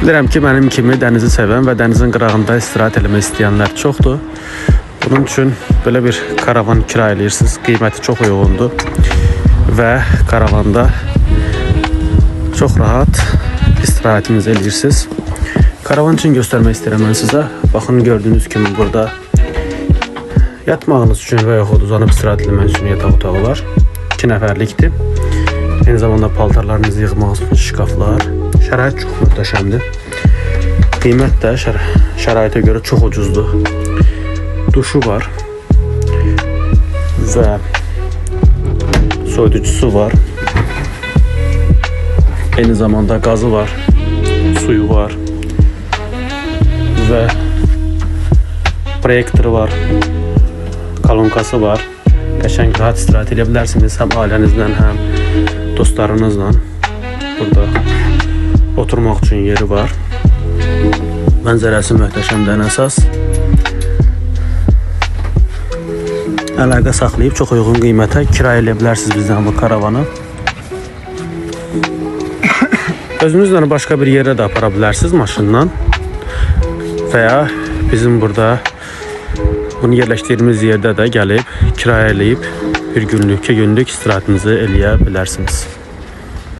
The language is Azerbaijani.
Bilirəm ki, mənim kimi dənizi sevən və dənizin qırağında istirahət etmək istəyənlər çoxdur. Bunun üçün belə bir karavan kirayə edirsiniz. Qiyməti çox uyğundur və karavanda çox rahat istirahətinizi edirsiniz. Karavan için göstermek istedim ben size. Bakın gördüğünüz gibi burada yatmağınız için ve yaxud uzanıb istirahət etmək üçün yataq otağı var. 2 nəfərlikdir. Aynı zamanda paltarlarınızı yığmaq üçün şkaflar. Şərait çox möhtəşəmdir. Qiymət də şəraitə görə çox ucuzdur. Duşu var və soyuducusu var. Aynı zamanda gazı var, suyu var ve proyektörü var, kalonkası var. Qəşəng rahat istirahət edə bilərsiniz həm ailənizlə, həm dostlarınızla. Burada oturmaq üçün yeri var. Mənzərəsi möhtəşəmdən əsas. Əlaqə saxlayıb çox uyğun qiymətə kirayə edə bilərsiniz bizdən bu karavanı. Özünüzlə başqa bir yerə də apara bilərsiniz maşınla. Veya bizim burada bunu yerleştirdiğimiz yerde de gelip kirayə eləyib bir günlük, 2 günlük istirahətinizi eləyə bilərsiniz.